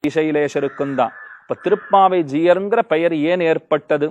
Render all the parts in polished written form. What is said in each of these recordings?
ஸ்ரீசைலேஷருக்கும் தான். இப்ப திருப்பாவை ஜீயருங்கிற பெயர் ஏன் ஏற்பட்டது?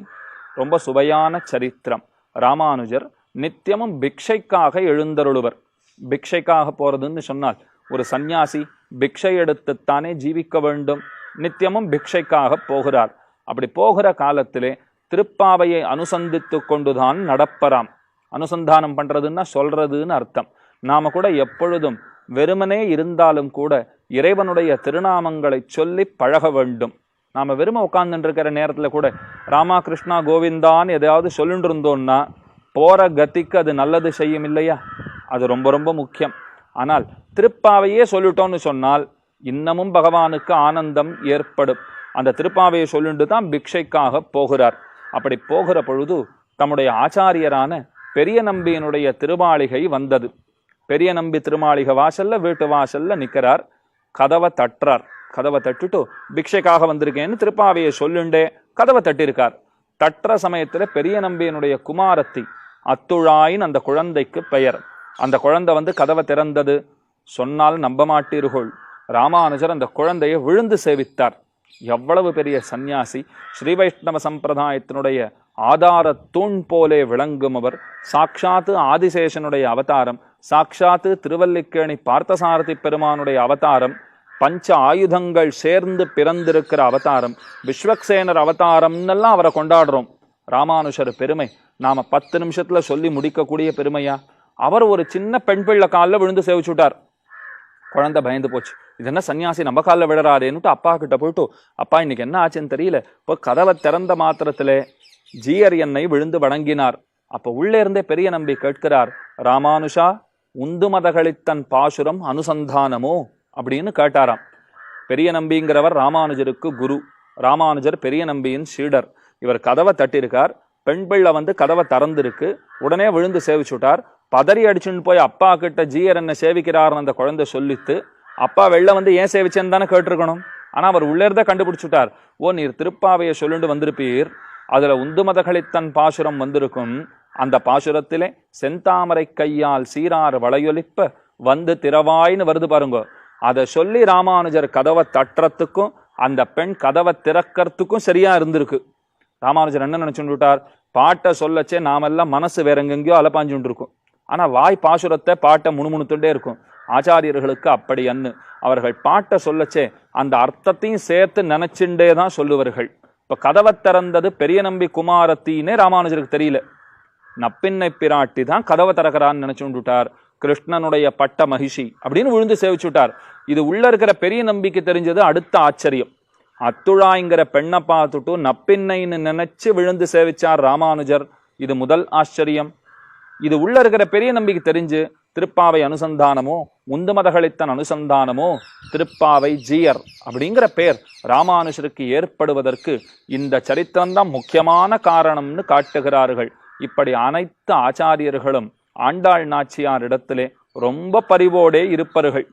ரொம்ப சுவையான சரித்திரம். ராமானுஜர் நித்தியமும் பிக்ஷைக்காக எழுந்தருளுவர். பிக்ஷைக்காக போறதுன்னு சொன்னால் ஒரு சந்நியாசி பிக்ஷை எடுத்துத்தானே ஜீவிக்க வேண்டும். நித்தியமும் பிக்ஷைக்காக போகிறார். அப்படி போகிற காலத்திலே திருப்பாவையை அனுசந்தித்து கொண்டுதான் நடப்பராம். அனுசந்தானம் பண்றதுன்னா சொல்றதுன்னு அர்த்தம். நாம கூட எப்பொழுதும் வெறுமனே இருந்தாலும் கூட இறைவனுடைய திருநாமங்களை சொல்லி பழக வேண்டும். நாம வெறும உட்கார்ந்துட்டு இருக்கிற நேரத்துல கூட ராமா கிருஷ்ணா கோவிந்தான்னு எதையாவது சொல்லிட்டு இருந்தோம்னா போற கதிக்கு அது நல்லது செய்யும் இல்லையா? அது ரொம்ப ரொம்ப முக்கியம். ஆனால் திருப்பாவையே சொல்லிட்டோம்னு சொன்னால் இன்னமும் பகவானுக்கு ஆனந்தம் ஏற்படும். அந்த திருப்பாவையை சொல்லிட்டு தான் பிக்ஷைக்காக போகிறார். அப்படி போகிற பொழுது தம்முடைய ஆச்சாரியரான பெரிய நம்பியினுடைய திருமாளிகை வந்தது. பெரிய நம்பி திருமாளிகை வாசல்ல வீட்டு வாசல்ல நிற்கிறார். கதவை தட்டுறார். கதவை தட்டுட்டு பிக்ஷைக்காக வந்திருக்கேன்னு திருப்பாவையை சொல்லுண்டே கதவை தட்டிருக்கார். தட்டுற சமயத்துல பெரிய நம்பியினுடைய குமாரத்தி அத்துழாயின் அந்த குழந்தைக்கு பெயர். அந்த குழந்தை வந்து கதவை திறந்தது. சொன்னால் நம்ப மாட்டீர்கள், ராமானுஜர் அந்த குழந்தையை விழுந்து சேவித்தார். எவ்வளவு பெரிய சந்நியாசி! ஸ்ரீ வைஷ்ணவ சம்பிரதாயத்தினுடைய ஆதார தூண் போலே விளங்கும் அவர். சாட்சாத்து ஆதிசேஷனுடைய அவதாரம், சாட்சாத்து திருவல்லிக்கேணி பார்த்தசாரதி பெருமானுடைய அவதாரம், பஞ்ச ஆயுதங்கள் சேர்ந்து பிறந்திருக்கிற அவதாரம், விஸ்வக்சேனர் அவதாரம்னெல்லாம் அவரை கொண்டாடுறோம். ராமானுஷர் பெருமை நாம 10 நிமிஷத்துல சொல்லி முடிக்கக்கூடிய பெருமையா? அவர் ஒரு சின்ன பெண் பிள்ளை காலில் விழுந்து சேவிச்சுட்டார். குழந்தை பயந்து போச்சு. இது என்ன சன்னியாசி நம்ம காலில் விழறாருன்னுட்டு அப்பா கிட்ட போயிட்டு, அப்பா இன்னைக்கு என்ன ஆச்சுன்னு தெரியல. இப்போ கதவை திறந்த மாத்திரத்திலே ஜீயர் என்னை விழுந்து வணங்கினார். அப்ப உள்ளே இருந்தே பெரிய நம்பி கேட்கிறார், ராமானுஷா உந்து மதகளித்தன் பாசுரம் அனுசந்தானமோ அப்படின்னு கேட்டாராம். பெரிய நம்பிங்கிறவர் ராமானுஜருக்கு குரு. ராமானுஜர் பெரிய நம்பியின் சீடர். இவர் கதவை தட்டிருக்கார். பெண் பிள்ளை வந்து கதவை திறந்திருக்கு. உடனே விழுந்து சேவிச்சுட்டார். பதறி அடிச்சுன்னு போய் அப்பா கிட்ட ஜீயர் என்ன சேவிக்கிறார்னு அந்த குழந்தை சொல்லித்து, அப்பா வெளில வந்து ஏன் சேவிச்சேன்னு தானே கேட்டிருக்கணும். ஆனா அவர் உள்ளே இருந்தே கண்டுபிடிச்சுட்டார். ஓ, நீர் திருப்பாவையை சொல்லிட்டு வந்திருப்பீர், அதுல உந்து மதகளித்தன் பாசுரம் வந்திருக்கும். அந்த பாசுரத்திலே செந்தாமரை கையால் சீரார் வளையொலிப்ப வந்து திறவாயின்னு வருது பாருங்க. அதை சொல்லி ராமானுஜர் கதவை தட்டுறதுக்கும் அந்த பெண் கதவை திறக்கிறதுக்கும் சரியா இருந்திருக்கு. ராமானுஜர் என்ன நினைச்சுட்டு விட்டார்? பாட்டை சொல்லச்சே நாமெல்லாம் மனசு வேற எங்கெங்கயோ அலப்பாஞ்சுட்டு இருக்கும். ஆனா வாய் பாசுரத்தை பாட்டை முணுமுணுத்துட்டே இருக்கும். ஆச்சாரியர்களுக்கு அப்படி அன்னு அவர்கள் பாட்டை சொல்லச்சே அந்த அர்த்தத்தையும் சேர்த்து நினைச்சுட்டே தான் சொல்லுவார்கள். இப்ப கதவை திறந்தது பெரிய நம்பி குமாரத்தின்னே ராமானுஜருக்கு தெரியல. நப்பின்னை பிராட்டி தான் கதவை திறக்கிறான்னு நினைச்சுட்டார். கிருஷ்ணனுடைய பட்ட மகிஷி அப்படின்னு விழுந்து சேவிச்சுட்டார். இது உள்ள இருக்கிற பெரிய நம்பிக்கை தெரிஞ்சது அடுத்த ஆச்சரியம். அத்துழாய்ங்கிற பெண்ணை பார்த்துட்டு நப்பின்னைன்னு நினைச்சு விழுந்து சேவிச்சார் ராமானுஜர். இது முதல் ஆச்சரியம். இது உள்ள இருக்கிற பெரிய நம்பிக்கை தெரிஞ்சு திருப்பாவை அனுசந்தானமோ உந்து மதகளித்தன் அனுசந்தானமோ திருப்பாவை ஜீயர் அப்படிங்கிற பெயர் ராமானுஜருக்கு ஏற்படுவதற்கு இந்த சரித்திரம்தான் முக்கியமான காரணம்னு காட்டுகிறார்கள். இப்படி அனைத்து ஆச்சாரியர்களும் ஆண்டாள் நாச்சியார் இடத்திலே ரொம்ப பரிவோடே இருப்பார்கள்.